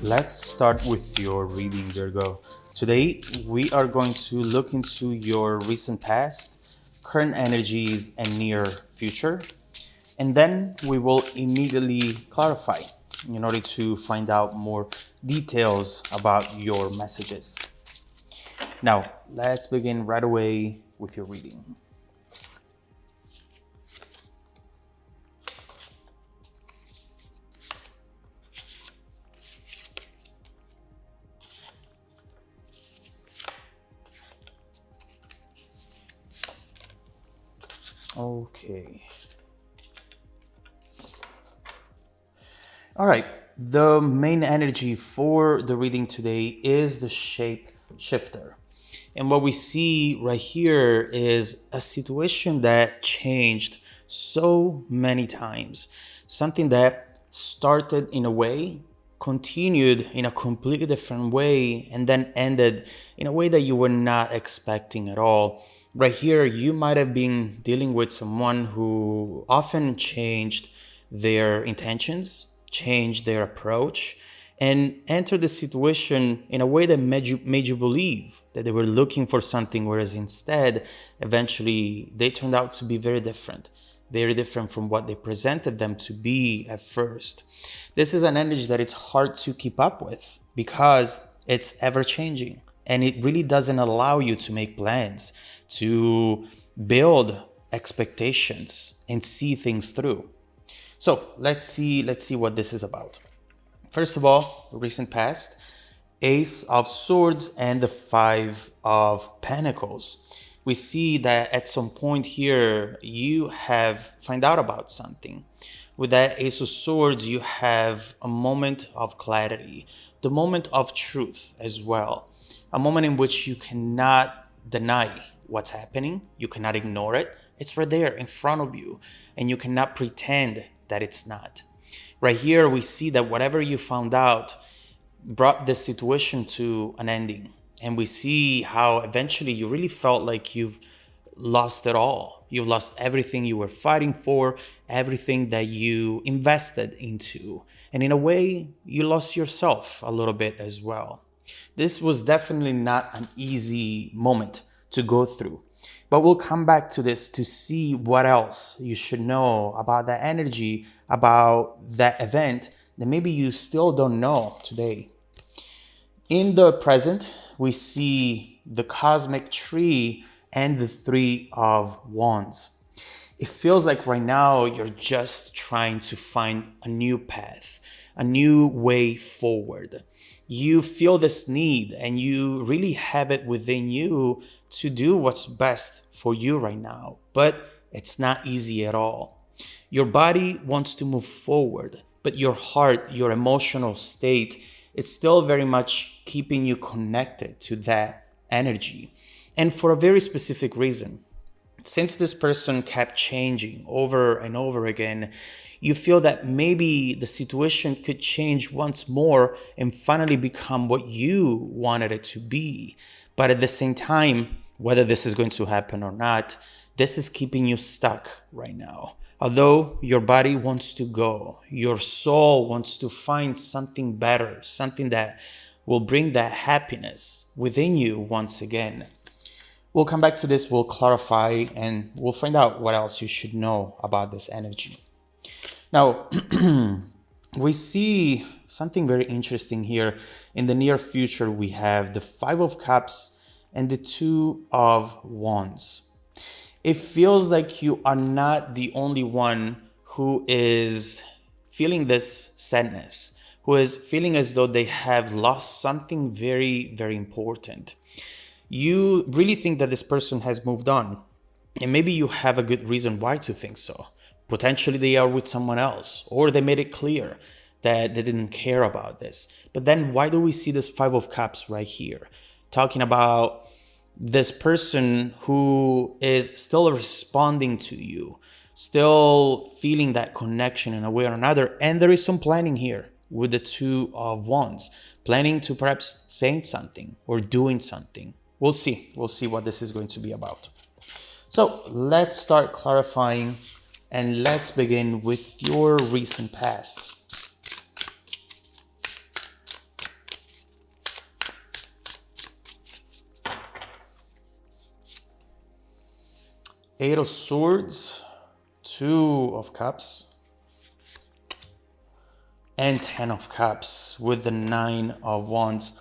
let's start with your reading, Virgo. Today, we are going to look into your recent past, current energies, and near future. And then we will immediately clarify in order to find out more details about your messages. Now, let's begin right away with your reading. Okay. All right. The main energy for the reading today is the shape shifter. And what we see right here is a situation that changed so many times. Something that started in a way, continued in a completely different way, and then ended in a way that you were not expecting at all. Right here, you might have been dealing with someone who often changed their intentions, changed their approach, and entered the situation in a way that made you believe that they were looking for something, whereas instead, eventually, they turned out to be very different from what they presented them to be at first. This is an energy that it's hard to keep up with because it's ever changing, and it really doesn't allow you to make plans, to build expectations and see things through. So let's see what this is about. First of all, recent past, Ace of Swords and the Five of Pentacles. We see that at some point here, you have found out about something. With that Ace of Swords, you have a moment of clarity, the moment of truth as well. A moment in which you cannot deny what's happening. You cannot ignore it. It's right there in front of you, and you cannot pretend that it's not. Right here, we see that whatever you found out brought this situation to an ending. And we see how eventually you really felt like you've lost it all. You've lost everything you were fighting for, everything that you invested into. And in a way, you lost yourself a little bit as well. This was definitely not an easy moment to go through. But we'll come back to this to see what else you should know about that energy, about that event that maybe you still don't know today. In the present, we see the cosmic tree and the Three of Wands. It feels like right now you're just trying to find a new path, a new way forward. You feel this need and you really have it within you to do what's best for you right now, but it's not easy at all. Your body wants to move forward, but your heart, your emotional state, is still very much keeping you connected to that energy. And for a very specific reason. Since this person kept changing over and over again, you feel that maybe the situation could change once more and finally become what you wanted it to be. But at the same time, whether this is going to happen or not, this is keeping you stuck right now. Although your body wants to go, your soul wants to find something better, something that will bring that happiness within you once again. We'll come back to this, we'll clarify, and we'll find out what else you should know about this energy. Now, we see something very interesting here. In the near future, we have the Five of Cups and the Two of Wands. It feels like you are not the only one who is feeling this sadness, who is feeling as though they have lost something very, very important. You really think that this person has moved on, and maybe you have a good reason why to think so. Potentially they are with someone else, or they made it clear that they didn't care about this. But then why do we see this Five of Cups right here? Talking about this person who is still responding to you, still feeling that connection in a way or another. And there is some planning here with the Two of Wands, planning to perhaps saying something or doing something. We'll see what this is going to be about. So let's start clarifying, and let's begin with your recent past. Eight of Swords, Two of Cups, and Ten of Cups with the Nine of Wands.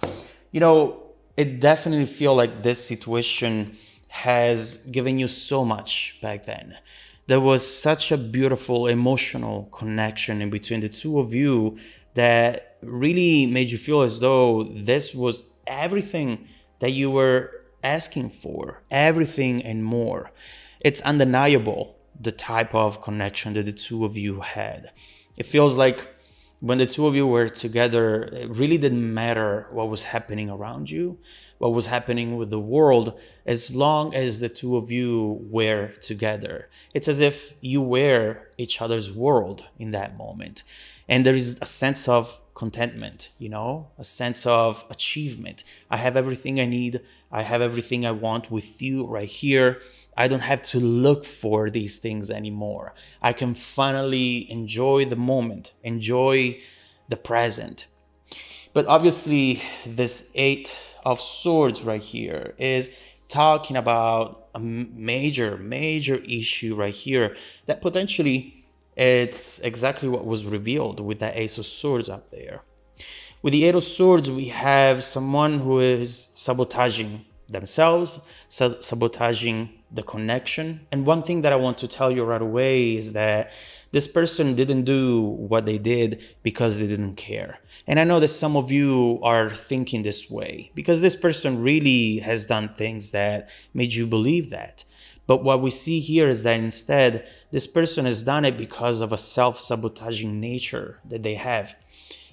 You know, it definitely feels like this situation has given you so much back then. There was such a beautiful emotional connection in between the two of you that really made you feel as though this was everything that you were asking for, everything and more. It's undeniable the type of connection that the two of you had. It feels like when the two of you were together, it really didn't matter what was happening around you, what was happening with the world, as long as the two of you were together. It's as if you were each other's world in that moment. And there is a sense of contentment, you know, a sense of achievement. I have everything I need. I have everything I want with you right here. I don't have to look for these things anymore. I can finally enjoy the moment, enjoy the present. But obviously, this Eight of Swords right here is talking about a major issue right here that potentially it's exactly what was revealed with that Ace of Swords up there. With the Eight of Swords, we have someone who is sabotaging themselves, sabotaging the connection. And one thing that I want to tell you right away is that this person didn't do what they did because they didn't care. And I know that some of you are thinking this way because this person really has done things that made you believe that. But what we see here is that instead, this person has done it because of a self-sabotaging nature that they have.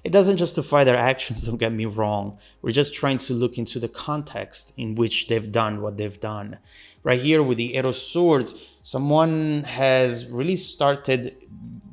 It doesn't justify their actions, don't get me wrong. We're just trying to look into the context in which they've done what they've done. Right here with the Eight of Swords, someone has really started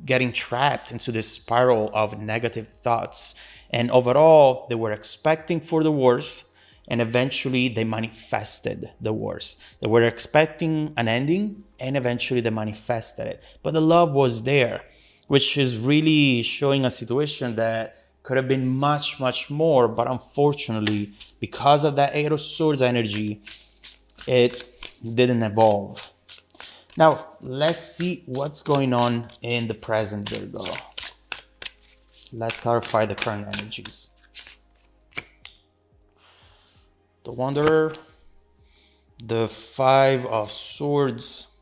getting trapped into this spiral of negative thoughts. And overall, they were expecting for the worst, and eventually they manifested the worst. They were expecting an ending, and eventually they manifested it. But the love was there, which is really showing a situation that could have been much more, but unfortunately, because of that Eight of Swords energy, it didn't evolve. Now, let's see what's going on in the present, Virgo. Let's clarify the current energies. The Wanderer, the Five of Swords,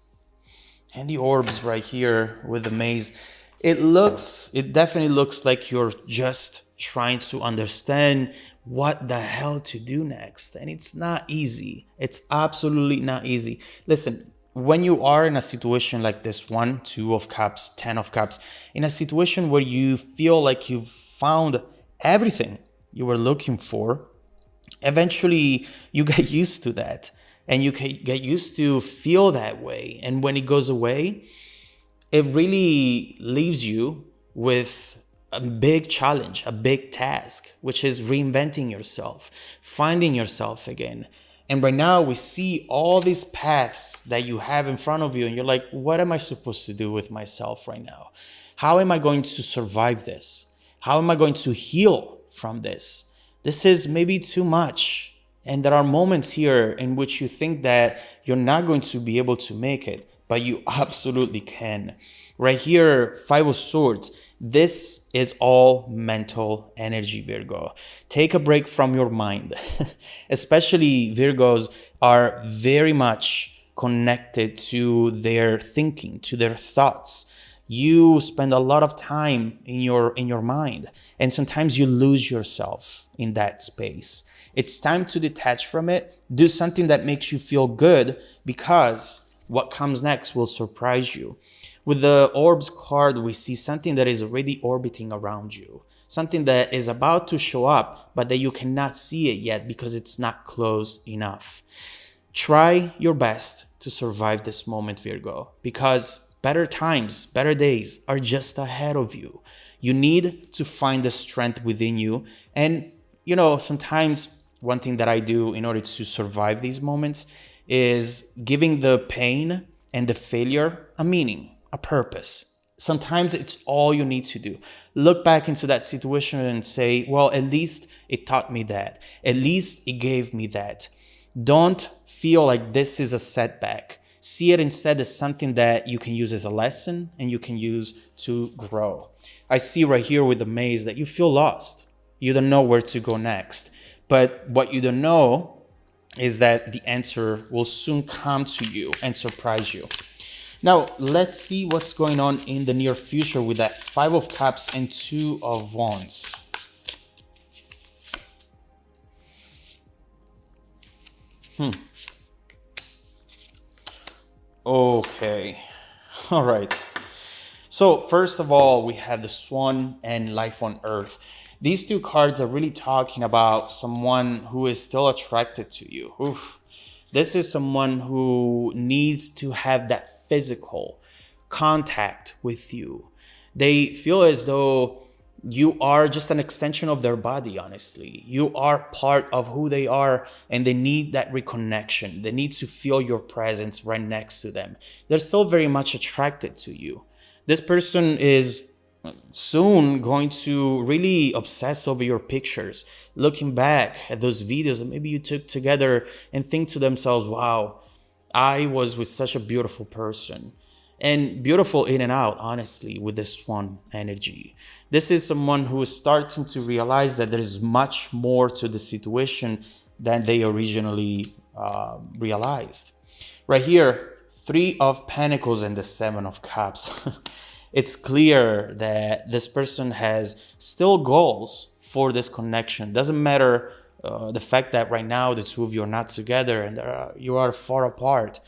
and the Orbs right here with the Maze. It definitely looks like you're just trying to understand what the hell to do next. And it's not easy. It's absolutely not easy. Listen, when you are in a situation like this one, Two of Cups, Ten of Cups, in a situation where you feel like you've found everything you were looking for, eventually you get used to that. And you get used to feel that way. And when it goes away, it really leaves you with a big challenge, a big task, which is reinventing yourself, finding yourself again. And right now we see all these paths that you have in front of you and you're like, what am I supposed to do with myself right now? How am I going to survive this? How am I going to heal from this? This is maybe too much. And there are moments here in which you think that you're not going to be able to make it, but you absolutely can. Right here, Five of Swords. This is all mental energy, Virgo. Take a break from your mind. Especially Virgos are very much connected to their thinking, to their thoughts. You spend a lot of time in your mind, and sometimes you lose yourself in that space. It's time to detach from it. Do something that makes you feel good, because what comes next will surprise you. With the Orbs card, we see something that is already orbiting around you. Something that is about to show up, but that you cannot see it yet because it's not close enough. Try your best to survive this moment, Virgo, because better times, better days are just ahead of you. You need to find the strength within you. And, you know, sometimes one thing that I do in order to survive these moments is giving the pain and the failure a meaning, a purpose. Sometimes it's all you need to do. Look back into that situation and say, well, at least it taught me that. At least it gave me that. Don't feel like this is a setback. See it instead as something that you can use as a lesson and you can use to grow. I see right here with the maze that you feel lost. You don't know where to go next. But what you don't know is that the answer will soon come to you and surprise you. Now, let's see what's going on in the near future with that Five of Cups and Two of Wands. Okay. All right. So first of all, we have the Swan and Life on Earth. These two cards are really talking about someone who is still attracted to you. Oof. This is someone who needs to have that physical contact with you. They feel as though you are just an extension of their body, honestly. You are part of who they are, and they need that reconnection. They need to feel your presence right next to them. They're still very much attracted to you. This person is soon going to really obsess over your pictures, looking back at those videos that maybe you took together and think to themselves, wow, I was with such a beautiful person. And beautiful in and out, honestly, with this Swan energy. This is someone who is starting to realize that there is much more to the situation than they originally realized. Right here, Three of Pentacles and the Seven of Cups. It's clear that this person has still goals for this connection. Doesn't matter the fact that right now the two of you are not together and you are far apart.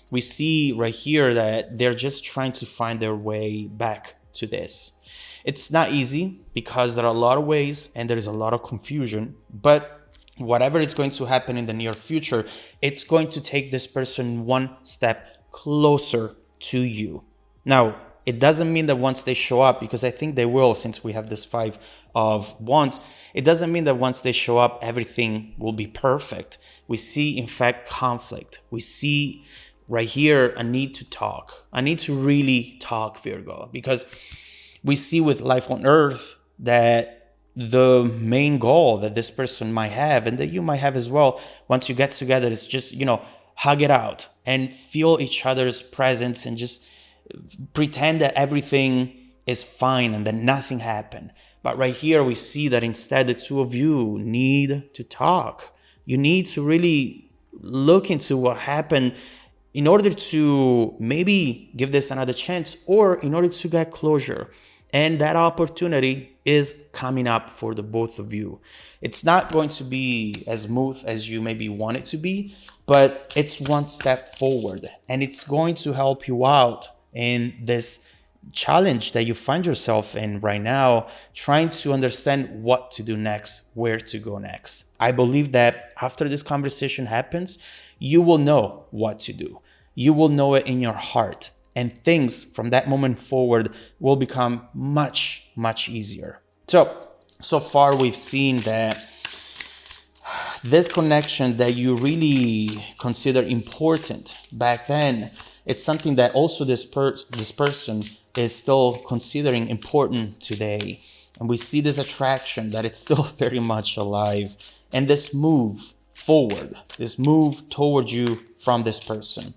We see right here that they're just trying to find their way back to this. It's not easy because there are a lot of ways and there is a lot of confusion, but whatever is going to happen in the near future, it's going to take this person one step closer to you. Now, it doesn't mean that once they show up, because I think they will, since we have this Five of Wands, it doesn't mean that once they show up, everything will be perfect. We see, in fact, conflict. We see right here a need to talk. I need to really talk, Virgo, because we see with Life on Earth that the main goal that this person might have and that you might have as well, once you get together, is just, hug it out and feel each other's presence and just pretend that everything is fine and that nothing happened. But right here, we see that instead the two of you need to talk. You need to really look into what happened in order to maybe give this another chance, or in order to get closure. And that opportunity is coming up for the both of you. It's not going to be as smooth as you maybe want it to be, but it's one step forward, and it's going to help you out in this challenge that you find yourself in right now, trying to understand what to do next, where to go next. I believe that after this conversation happens, you will know what to do. You will know it in your heart, and things from that moment forward will become much, much easier. So far we've seen that this connection that you really consider important back then, it's something that also this person is still considering important today. And we see this attraction that it's still very much alive. And this move forward, this move towards you from this person.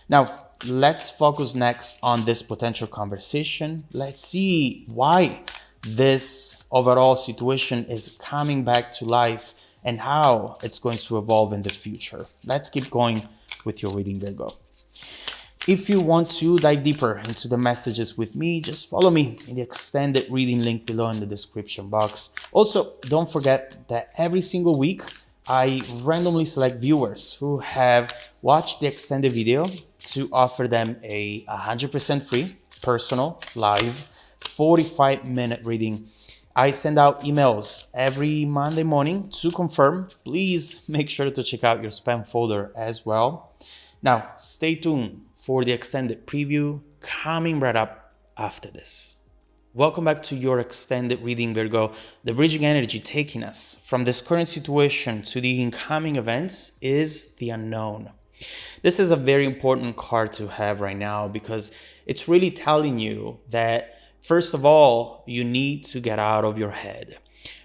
Now, let's focus next on this potential conversation. Let's see why this overall situation is coming back to life and how it's going to evolve in the future. Let's keep going with your reading, Virgo. If you want to dive deeper into the messages with me, just follow me in the extended reading link below in the description box. Also, don't forget that every single week, I randomly select viewers who have watched the extended video to offer them a 100% free, personal, live, 45-minute reading. I send out emails every Monday morning to confirm. Please make sure to check out your spam folder as well. Now, stay tuned for the extended preview coming right up after this. Welcome back to your extended reading, Virgo. The bridging energy taking us from this current situation to the incoming events is the unknown. This is a very important card to have right now because it's really telling you that, first of all, you need to get out of your head.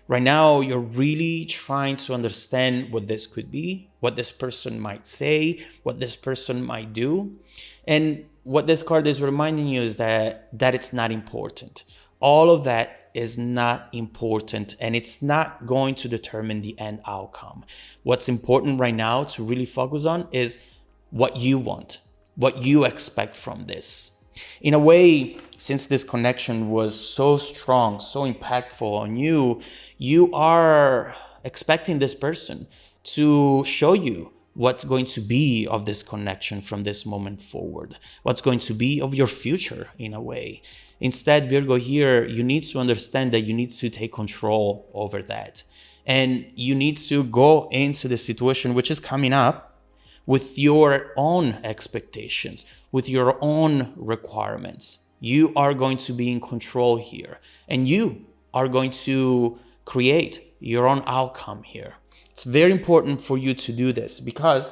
Right now, you're really trying to understand what this could be, what this person might say, what this person might do. And what this card is reminding you is that it's not important. All of that is not important, and it's not going to determine the end outcome. What's important right now to really focus on is what you want, what you expect from this. In a way, since this connection was so strong, so impactful on you, you are expecting this person to show you what's going to be of this connection from this moment forward, what's going to be of your future in a way. Instead, Virgo, here, you need to understand that you need to take control over that. And you need to go into the situation which is coming up with your own expectations, with your own requirements. You are going to be in control here, and you are going to create your own outcome here. It's very important for you to do this because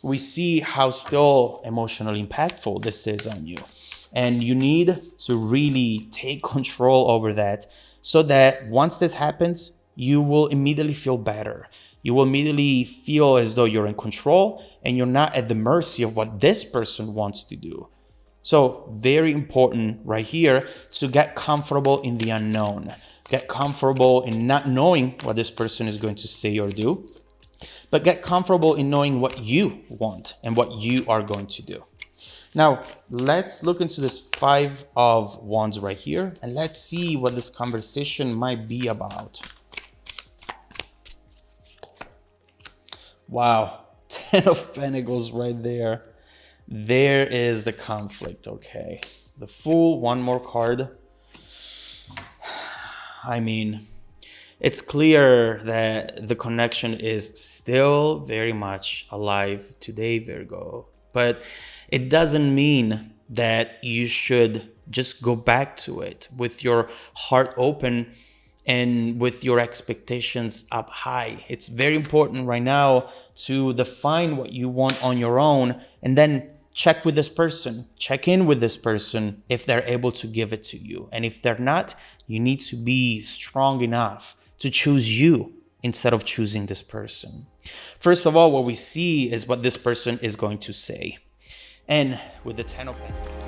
we see how still emotionally impactful this is on you. And you need to really take control over that so that once this happens, you will immediately feel better. You will immediately feel as though you're in control and you're not at the mercy of what this person wants to do. So very important right here to get comfortable in the unknown. Get comfortable in not knowing what this person is going to say or do, but get comfortable in knowing what you want and what you are going to do. Now, let's look into this Five of Wands right here, and let's see what this conversation might be about. Wow, Ten of Pentacles right there. There is the conflict, okay. The Fool, one more card. I mean, it's clear that the connection is still very much alive today, Virgo. But it doesn't mean that you should just go back to it with your heart open and with your expectations up high. It's very important right now to define what you want on your own and then check with this person, check in with this person if they're able to give it to you. And if they're not, you need to be strong enough to choose you instead of choosing this person. First of all, what we see is what this person is going to say. And with the Ten of Pentacles,